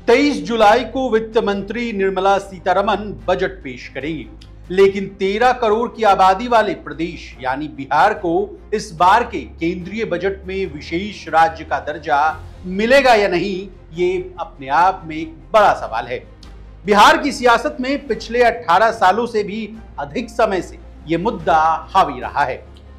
23 जुलाई को वित्त मंत्री निर्मला सीतारमण बजट पेश करेंगी, लेकिन 13 करोड़ की आबादी वाले प्रदेश यानी बिहार को इस बार के केंद्रीय बजट में विशेष राज्य का दर्जा मिलेगा या नहीं, ये अपने आप में एक बड़ा सवाल है। बिहार की सियासत में पिछले 18 सालों से भी अधिक समय से ये मुद्दा हावी रहा है।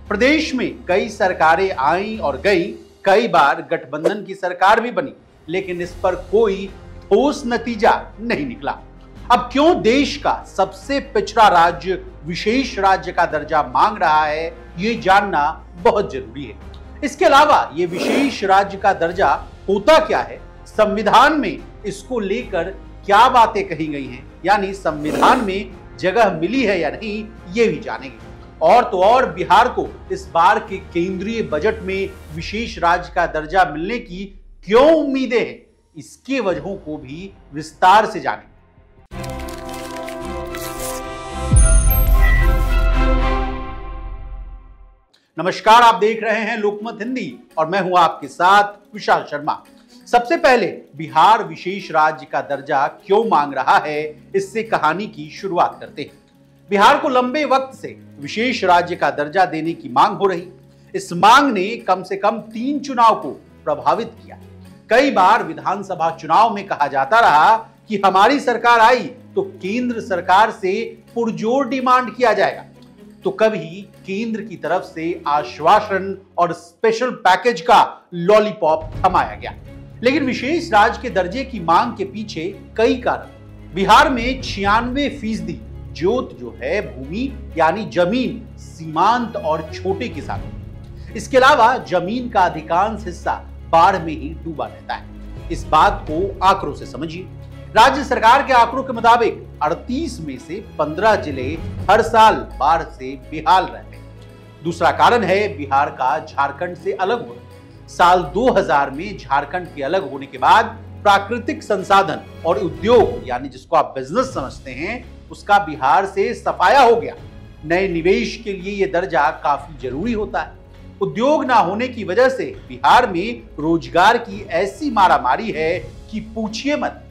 प्रदेश में कई सरकारें आईं और गईं, कई बार गठबंधन की सरकार भी बनी, लेकिन इस पर कोई ठोस नतीजा नहीं निकला। अब क्यों देश का सबसे पिछड़ा राज्य विशेष राज्य का दर्जा मांग रहा है, ये जानना बहुत जरूरी है। इसके अलावा ये विशेष राज्य का दर्जा होता क्या है, संविधान में इसको लेकर क्या बातें कही गई हैं, यानी संविधान में जगह मिली है या नहीं, ये भी जानेंगे। और तो और बिहार को इस बार के केंद्रीय बजट में विशेष राज्य का दर्जा मिलने की क्यों उम्मीदें हैं, इसकी वजहों को भी विस्तार से जानेंगे। नमस्कार, आप देख रहे हैं लोकमत हिंदी और मैं हूं आपके साथ विशाल शर्मा। सबसे पहले बिहार विशेष राज्य का दर्जा क्यों मांग रहा है, इससे कहानी की शुरुआत करते हैं। बिहार को लंबे वक्त से विशेष राज्य का दर्जा देने की मांग हो रही। इस मांग ने कम से कम 3 चुनाव को प्रभावित किया। कई बार विधानसभा चुनाव में कहा जाता रहा कि हमारी सरकार आई तो केंद्र सरकार से पुरजोर डिमांड किया जाएगा, तो कभी केंद्र की तरफ से आश्वासन और स्पेशल पैकेज का लॉलीपॉप थमाया गया। लेकिन विशेष राज्य के दर्जे की मांग के पीछे कई कारण। बिहार में 96% जोत जो है भूमि यानी जमीन सीमांत और छोटे किसानों। इसके अलावा जमीन का अधिकांश हिस्सा बाढ़ में ही डूबा रहता है। इस बात को आंकड़ों से समझिए। राज्य सरकार के आंकड़ों के मुताबिक 38 में से 15 जिले हर साल बाढ़ से बेहाल रहते हैं। दूसरा कारण है बिहार का झारखंड से अलग होना। साल 2000 में झारखंड के अलग होने के बाद प्राकृतिक संसाधन और उद्योग यानी जिसको आप बिजनेस समझते हैं, उसका बिहार से सफाया हो गया। नए निवेश के लिए यह दर्जा काफी जरूरी होता है। उद्योग ना होने की वजह से बिहार में रोजगार की ऐसी मारामारी है कि पूछिए मत।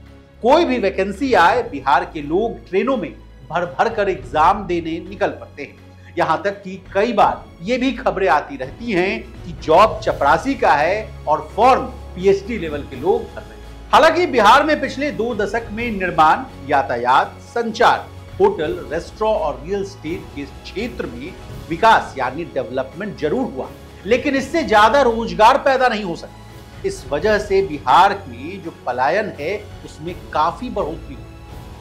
कोई भी वैकेंसी आए, बिहार के लोग ट्रेनों में भर भर कर एग्जाम देने निकल पड़ते हैं। यहां तक कि कई बार ये भी खबरें आती रहती हैं कि जॉब चपरासी का है और फॉर्म पीएचडी लेवल के लोग भर रहे हैं। हालांकि बिहार में पिछले 2 दशक में निर्माण, यातायात, संचार, होटल, रेस्टोरेंट और रियल एस्टेट के क्षेत्र में विकास यानी डेवलपमेंट जरूर हुआ, लेकिन इससे ज्यादा रोजगार पैदा नहीं हो सका। इस वजह से बिहार में जो पलायन है उसमें काफी बढ़ोतरी हुई।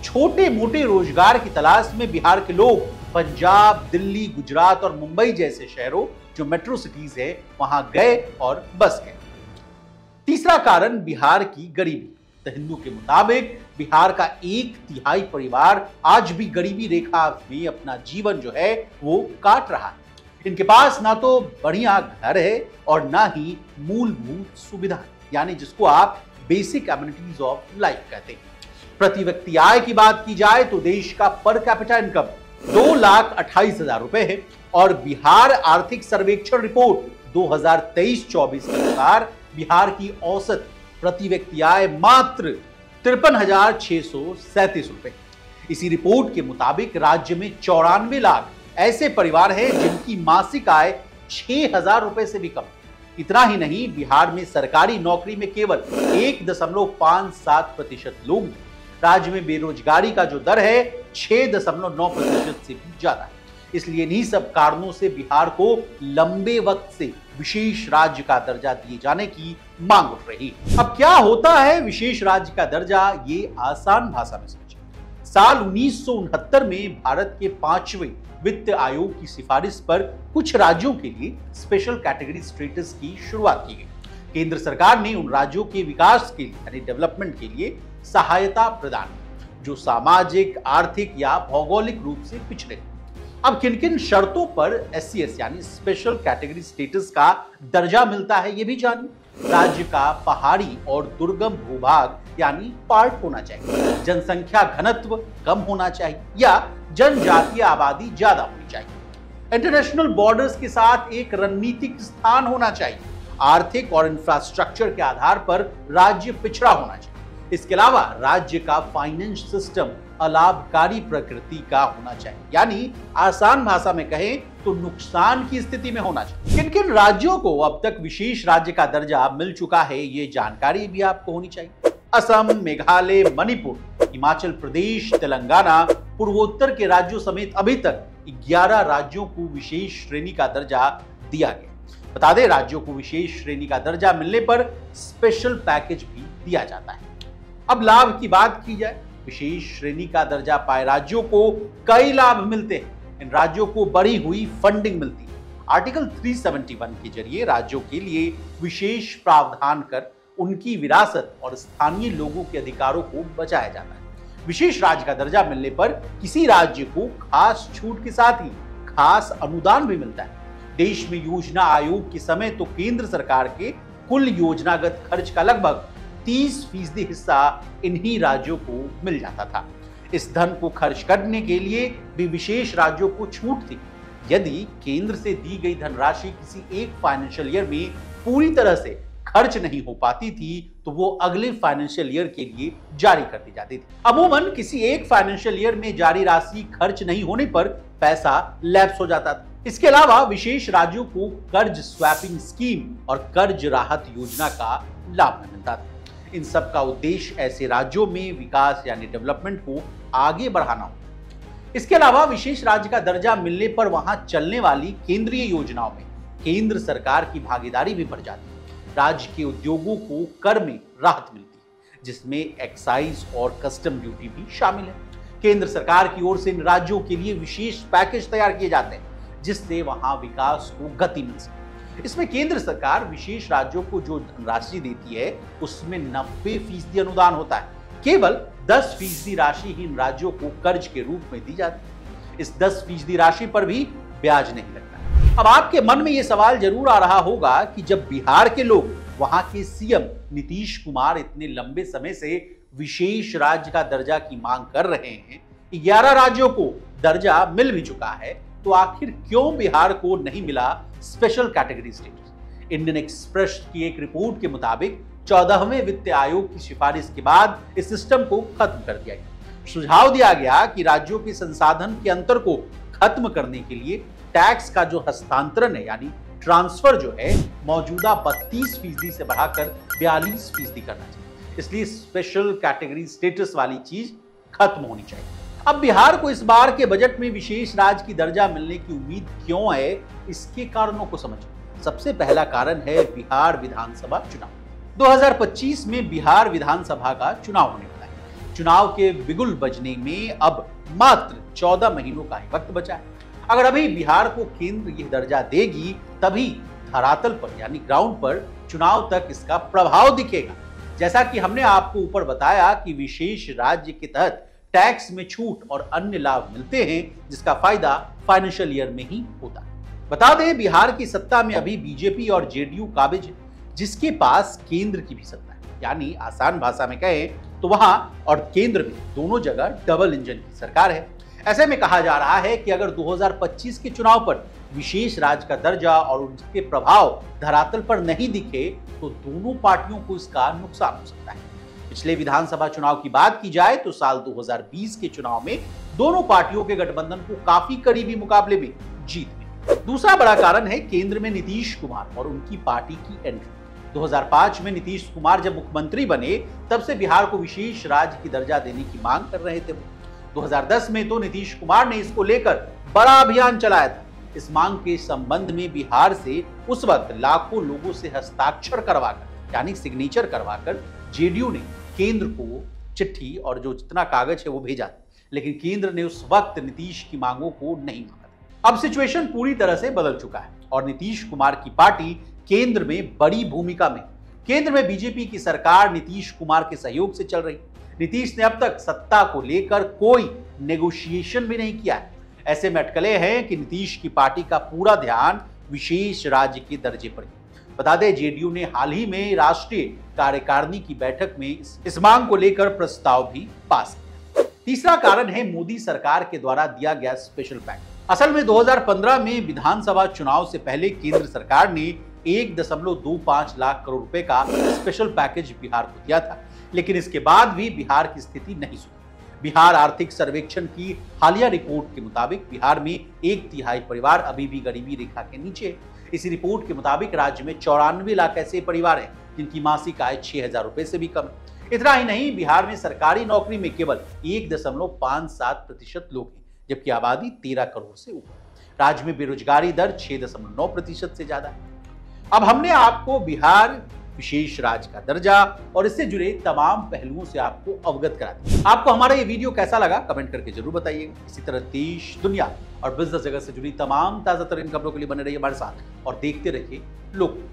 छोटे मोटे रोजगार की तलाश में बिहार के लोग पंजाब, दिल्ली, गुजरात और मुंबई जैसे शहरों जो मेट्रो सिटीज है वहां गए और बस गए। तीसरा कारण बिहार की गरीबी। द हिंदू के मुताबिक बिहार का 1/3 परिवार आज भी गरीबी रेखा में अपना जीवन जो है वो काट रहा है। इनके पास ना तो बढ़िया घर है और ना ही मूलभूत सुविधा, यानी जिसको आप बेसिक एमिनिटीज ऑफ लाइफ कहते हैं। प्रति व्यक्ति आय की बात की जाए तो देश का पर कैपिटा इनकम 2,28,000 रुपए है और बिहार आर्थिक सर्वेक्षण रिपोर्ट 2023-24 के अनुसार बिहार की औसत प्रति व्यक्ति आय मात्र 53,637 रुपए। इसी रिपोर्ट के मुताबिक राज्य में 94 लाख ऐसे परिवार हैं जिनकी मासिक आय 6,000 रुपए से भी कम। इतना ही नहीं, बिहार में सरकारी नौकरी में केवल 1.57% लोग हैं। राज्य में बेरोजगारी का जो दर है 6.9% से भी ज्यादा है। इसलिए इन्हीं सब कारणों से बिहार को लंबे वक्त से विशेष राज्य का दर्जा दिए जाने की मांग उठ रही है। अब क्या होता है विशेष राज्य का दर्जा, ये आसान भाषा में समझें। साल 1969 में भारत के 5वें वित्त आयोग की सिफारिश पर कुछ राज्यों के लिए स्पेशल कैटेगरी स्टेटस की शुरुआत की गई। केंद्र सरकार ने उन राज्यों के विकास के लिए यानी डेवलपमेंट के लिए सहायता प्रदान की जो सामाजिक, आर्थिक या भौगोलिक रूप से पिछड़े। अब किन किन शर्तों पर SCS यानी स्पेशल कैटेगरी स्टेटस का दर्जा मिलता है, ये भी जानिए। राज्य का पहाड़ी और दुर्गम भूभाग यानी पार्ट होना चाहिए, जनसंख्या घनत्व कम होना चाहिए या जनजातीय आबादी ज्यादा होनी चाहिए, इंटरनेशनल बॉर्डर्स के साथ एक रणनीतिक स्थान होना चाहिए, आर्थिक और इंफ्रास्ट्रक्चर के आधार पर राज्य पिछड़ा होना चाहिए, इसके अलावा राज्य का फाइनेंस सिस्टम अलाभकारी प्रकृति का होना चाहिए, यानी आसान भाषा में कहें तो नुकसान की स्थिति में होना चाहिए। किन किन राज्यों को अब तक विशेष राज्य का दर्जा मिल चुका है, ये जानकारी भी आपको होनी चाहिए। असम, मेघालय, मणिपुर, हिमाचल प्रदेश, तेलंगाना, पूर्वोत्तर के राज्यों समेत अभी तक 11 राज्यों को विशेष श्रेणी का दर्जा दिया गया। बता दें, राज्यों को विशेष श्रेणी का दर्जा मिलने पर स्पेशल पैकेज भी दिया जाता है। अब लाभ की बात की जाए, विशेष श्रेणी का दर्जा पाए राज्यों को कई लाभ मिलते हैं। इन राज्यों को बढ़ी हुई फंडिंग मिलती है। आर्टिकल 371 के जरिए राज्यों के लिए विशेष प्रावधान कर उनकी विरासत और स्थानीय लोगों के अधिकारों को बचाया जाता है। विशेष राज्य का दर्जा मिलने पर किसी राज्य को खास छूट के साथ ही खास अनुदान भी मिलता है। देश में योजना आयोग के समय तो केंद्र सरकार के कुल योजनागत खर्च का लगभग 30% हिस्सा इन्हीं राज्यों को मिल जाता था। इस धन को खर्च करने के लिए भी विशेष राज्यों को छूट थी। यदि केंद्र से दी गई धनराशि किसी एक फाइनेंशियल ईयर में पूरी तरह से खर्च नहीं हो पाती थी तो वो अगले फाइनेंशियल ईयर के लिए जारी कर दी जाती थी। अमूमन किसी एक फाइनेंशियल ईयर में जारी राशि खर्च नहीं होने पर पैसा लैप्स हो जाता था। इसके अलावा विशेष राज्यों को कर्ज स्वैपिंग स्कीम और कर्ज राहत योजना का लाभ मिलता था। इन सब का उद्देश्य ऐसे राज्यों में विकास यानी डेवलपमेंट को आगे बढ़ाना हो। इसके अलावा विशेष राज्य का दर्जा मिलने पर वहां चलने वाली केंद्रीय योजनाओं में केंद्र सरकार की भागीदारी भी बढ़ जाती है। राज्य के उद्योगों को कर में राहत मिलती है, जिसमें एक्साइज और कस्टम ड्यूटी भी शामिल है। केंद्र सरकार की ओर से इन राज्यों के लिए विशेष पैकेज तैयार किए जाते हैं, जिससे वहां विकास को गति मिल सके। इसमें केंद्र सरकार विशेष राज्यों को जो धनराशि देती है उसमें 90% अनुदान होता है। केवल 10% राशि ही इन राज्यों को कर्ज के रूप में दी जाती है। इस 10% राशि पर भी ब्याज नहीं लगता। अब आपके मन में यह सवाल जरूर आ रहा होगा कि जब बिहार के लोग वहां के सीएम नीतीश कुमार इतने लंबे समय से विशेष राज्य का दर्जा की मांग कर रहे हैं, 11 राज्यों को दर्जा मिल भी चुका है, तो आखिर क्यों बिहार को नहीं मिला special category status? Indian express की एक रिपोर्ट के मुताबिक 14वें वित्त आयोग की सिफारिश के बाद इस सिस्टम को खत्म कर दिया गया। सुझाव दिया गया कि राज्यों के संसाधन के अंतर को खत्म करने के लिए टैक्स का जो हस्तांतरण है यानी ट्रांसफर जो है मौजूदा 32% से बढ़ाकर 42% करना चाहिए। इसलिए स्पेशल कैटेगरी स्टेटस वाली चीज खत्म होनी चाहिए। अब बिहार को इस बार के बजट में विशेष राज्य की दर्जा मिलने की उम्मीद क्यों है, इसके कारणों को समझिए। सबसे पहला कारण है बिहार विधानसभा चुनाव। 2025 में बिहार विधानसभा का चुनाव होने वाला है। चुनाव के बिगुल बजने में अब मात्र 14 महीनों का ही वक्त बचा है। अगर अभी बिहार को केंद्र यह दर्जा देगी तभी धरातल पर यानी ग्राउंड पर चुनाव तक इसका प्रभाव दिखेगा। जैसा कि हमने आपको ऊपर बताया कि विशेष राज्य के तहत टैक्स में छूट और अन्य लाभ मिलते हैं, जिसका फायदा फाइनेंशियल ईयर में ही होता है। बता दें, बिहार की सत्ता में अभी बीजेपी और जेडीयू काबिज है, जिसके पास केंद्र की भी सत्ता है। यानी आसान भाषा में कहें तो वहां और केंद्र में दोनों जगह डबल इंजन की सरकार है। ऐसे में कहा जा रहा है कि अगर 2025 के चुनाव पर विशेष राज्य का दर्जा और उनके प्रभाव धरातल पर नहीं दिखे तो दोनों पार्टियों को इसका नुकसान हो सकता है। पिछले विधानसभा चुनाव की बात की जाए तो साल 2020 के चुनाव में दोनों पार्टियों के गठबंधन को काफी करीबी मुकाबले में जीत मिली। दूसरा बड़ा कारण है केंद्र में नीतीश कुमार और उनकी पार्टी की एंट्री। 2005 में नीतीश कुमार जब मुख्यमंत्री बने तब से बिहार को विशेष राज्य की दर्जा देने की मांग कर रहे थे। 2010 में तो नीतीश कुमार ने इसको लेकर बड़ा अभियान चलाया था। इस मांग के संबंध में बिहार से उस वक्त लाखों लोगों से हस्ताक्षर करवाकर यानी सिग्नेचर करवाकर जेडीयू ने केंद्र को चिट्ठी और जो जितना कागज है वो भेजा, लेकिन केंद्र ने उस वक्त नीतीश की मांगों को नहीं माना। अब सिचुएशन पूरी तरह से बदल चुका है और नीतीश कुमार की पार्टी केंद्र में बड़ी भूमिका में। केंद्र में बीजेपी की सरकार नीतीश कुमार के सहयोग से चल रही। नीतीश ने अब तक सत्ता को लेकर कोई नेगोशिएशन भी नहीं किया है। ऐसे में अटकलें हैं कि नीतीश की पार्टी का पूरा ध्यान विशेष राज्य के दर्जे पर है। बता दें, जेडीयू ने हाल ही में राष्ट्रीय कार्यकारिणी की बैठक में इस मांग को लेकर प्रस्ताव भी पास किया। तीसरा कारण है मोदी सरकार के द्वारा दिया गया स्पेशल पैकेज। असल में 2015 में विधानसभा चुनाव से पहले केंद्र सरकार ने 1.25 लाख करोड़ रुपए का स्पेशल पैकेज बिहार को दिया था। लेकिन इसके बाद भी बिहार की स्थिति नहीं सुधरी। बिहार आर्थिक सर्वेक्षण की हालिया रिपोर्ट के मुताबिक बिहार में 1/3 परिवार अभी भी गरीबी रेखा के नीचे। इसी रिपोर्ट के मुताबिक राज्य में 94 लाख ऐसे परिवार हैं जिनकी मासिक आय 6,000 रुपए से भी कम है। इतना ही नहीं, बिहार में सरकारी नौकरी में केवल 1.57% लोग हैं, जबकि आबादी 13 करोड़ से ऊपर। राज्य में बेरोजगारी दर 6.9% से ज्यादा है। अब हमने आपको बिहार विशेष राज्य का दर्जा और इससे जुड़े तमाम पहलुओं से आपको अवगत करा दिया। आपको हमारा ये वीडियो कैसा लगा कमेंट करके जरूर बताइएगा। इसी तरह देश, दुनिया और बिजनेस जगत से जुड़ी तमाम ताजा तरीन खबरों के लिए बने रहिए हमारे साथ और देखते रहिए लोकमत।